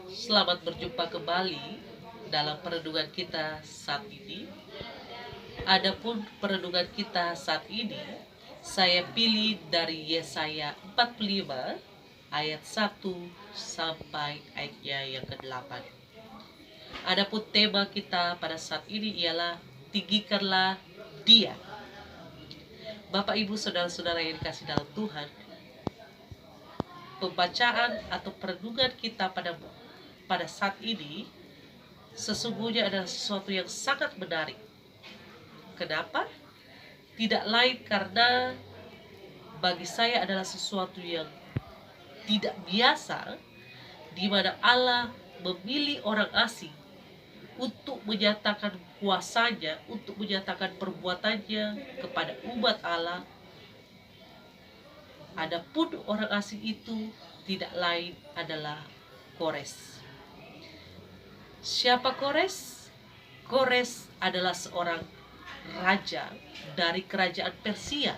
Selamat berjumpa kembali dalam perenungan kita saat ini. Adapun perenungan kita saat ini, saya pilih dari Yesaya 45 ayat 1 sampai ayatnya yang ke-8. Adapun tema kita pada saat ini ialah tinggikanlah Dia. Bapak Ibu saudara-saudara yang dikasih dalam Tuhan, pembacaan atau perenungan kita pada saat ini sesungguhnya adalah sesuatu yang sangat menarik. Kenapa? Tidak lain karena bagi saya adalah sesuatu yang tidak biasa, di mana Allah memilih orang asing untuk menyatakan kuasanya, untuk menyatakan perbuatannya kepada umat Allah. Adapun orang asing itu tidak lain adalah Kores. Siapa Kores? Kores adalah seorang raja dari kerajaan Persia.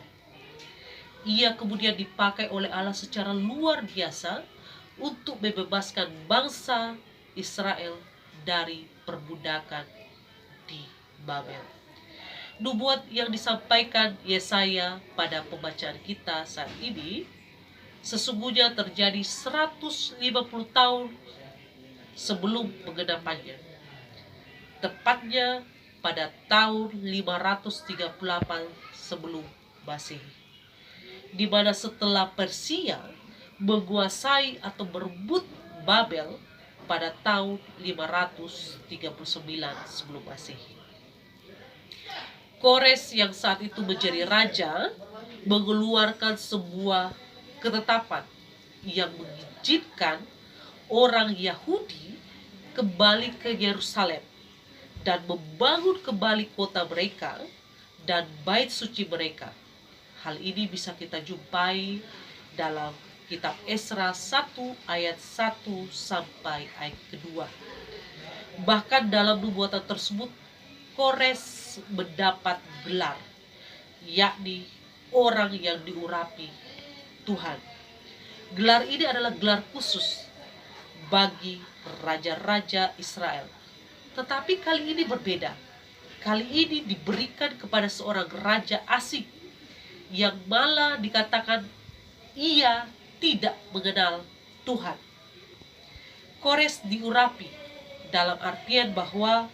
Ia kemudian dipakai oleh Allah secara luar biasa untuk membebaskan bangsa Israel dari perbudakan di Babel. Nubuat yang disampaikan Yesaya pada pembacaan kita saat ini sesungguhnya terjadi 150 tahun sebelum penggenapannya. Tepatnya pada tahun 538 sebelum Masehi, di mana setelah Persia menguasai atau merebut Babel pada tahun 539 sebelum Masehi. Kores yang saat itu menjadi raja mengeluarkan sebuah ketetapan yang mengizinkan orang Yahudi kembali ke Yerusalem dan membangun kembali kota mereka dan bait suci mereka. Hal ini bisa kita jumpai dalam kitab Esra 1 ayat 1 sampai ayat kedua. Bahkan dalam nubuatan tersebut Kores mendapat gelar, yakni orang yang diurapi Tuhan. Gelar ini adalah gelar khusus bagi raja-raja Israel. Tetapi kali ini berbeda. Kali ini diberikan kepada seorang raja asing yang malah dikatakan ia tidak mengenal Tuhan. Kores diurapi dalam artian bahwa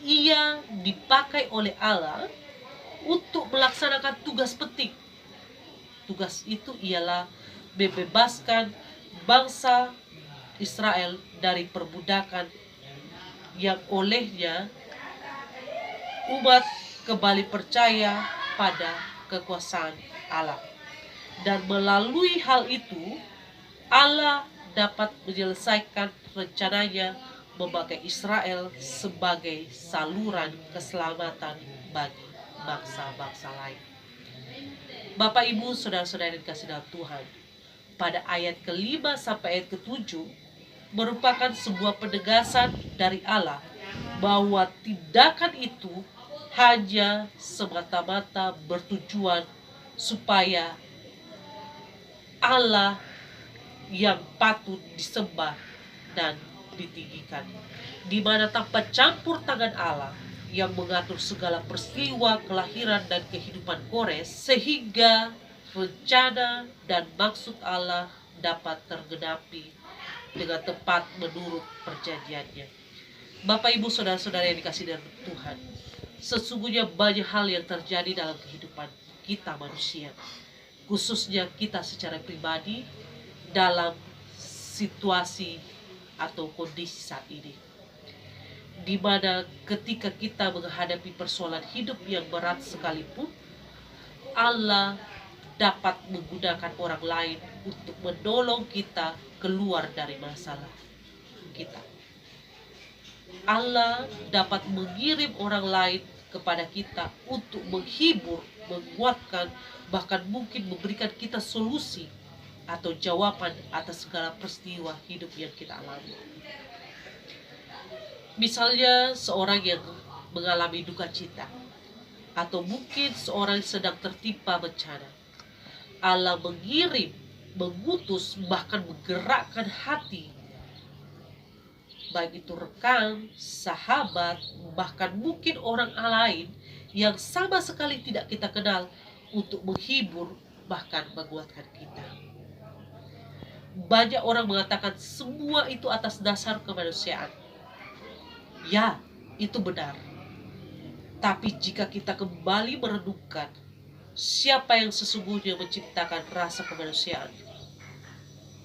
ia dipakai oleh Allah untuk melaksanakan tugas penting. Tugas itu ialah membebaskan bangsa Israel dari perbudakan yang olehnya umat kembali percaya pada kekuasaan Allah. Dan melalui hal itu, Allah dapat menyelesaikan rencananya memakai Israel sebagai saluran keselamatan bagi bangsa-bangsa lain. Bapak Ibu saudara-saudara yang dikasih dalam Tuhan, pada ayat ke-5 sampai ayat ke-7 merupakan sebuah penegasan dari Allah bahwa tindakan itu hanya semata-mata bertujuan supaya Allah yang patut disembah dan ditinggikan, di mana tanpa campur tangan Allah yang mengatur segala peristiwa kelahiran dan kehidupan Kores, sehingga rencana dan maksud Allah dapat tergenapi dengan tepat menurut perjanjiannya. Bapak Ibu saudara-saudara yang dikasihi dalam Tuhan, sesungguhnya banyak hal yang terjadi dalam kehidupan kita manusia, khususnya kita secara pribadi dalam situasi atau kondisi saat ini, di mana ketika kita menghadapi persoalan hidup yang berat sekalipun, Allah dapat menggunakan orang lain untuk menolong kita keluar dari masalah kita. Allah dapat mengirim orang lain kepada kita untuk menghibur, menguatkan, bahkan mungkin memberikan kita solusi atau jawaban atas segala peristiwa hidup yang kita alami. Misalnya seorang yang mengalami duka cita, atau mungkin seorang yang sedang tertimpa bencana. Allah mengirim, mengutus, bahkan menggerakkan hati baik itu rekan, sahabat, bahkan mungkin orang lain yang sama sekali tidak kita kenal, untuk menghibur bahkan menguatkan kita. Banyak orang mengatakan semua itu atas dasar kemanusiaan. Ya, itu benar. Tapi jika kita kembali merenungkan siapa yang sesungguhnya menciptakan rasa kemanusiaan,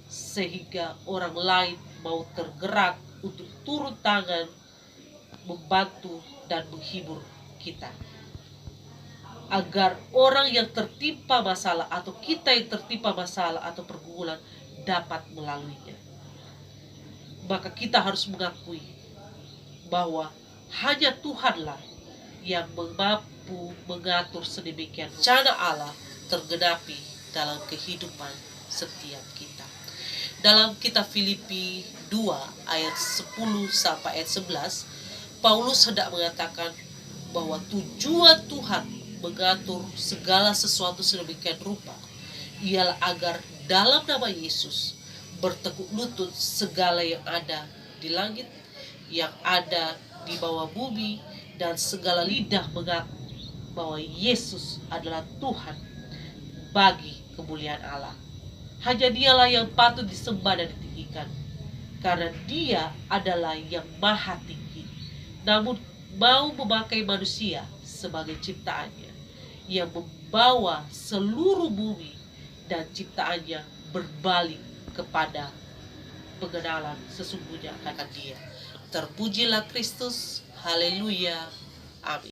sehingga orang lain mau tergerak untuk turun tangan, membantu dan menghibur kita, agar orang yang tertimpa masalah atau kita yang tertimpa masalah atau pergumulan dapat melaluinya. Maka kita harus mengakui bahwa hanya Tuhanlah yang mampu mengatur sedemikian rencana Allah tergenapi dalam kehidupan setiap kita. Dalam kitab Filipi 2 ayat 10 sampai ayat 11, Paulus hendak mengatakan bahwa tujuan Tuhan mengatur segala sesuatu sedemikian rupa ialah agar dalam nama Yesus bertekuk lutut segala yang ada di langit, yang ada di bawah bumi, dan segala lidah mengaku bahwa Yesus adalah Tuhan bagi kemuliaan Allah. Hanya Dialah yang patut disembah dan ditinggikan, karena Dia adalah yang maha tinggi, namun mau memakai manusia sebagai ciptaannya, yang membawa seluruh bumi dan ciptaannya berbalik kepada pengenalan sesungguhnya akan Dia. Terpujilah Kristus, haleluya, amin.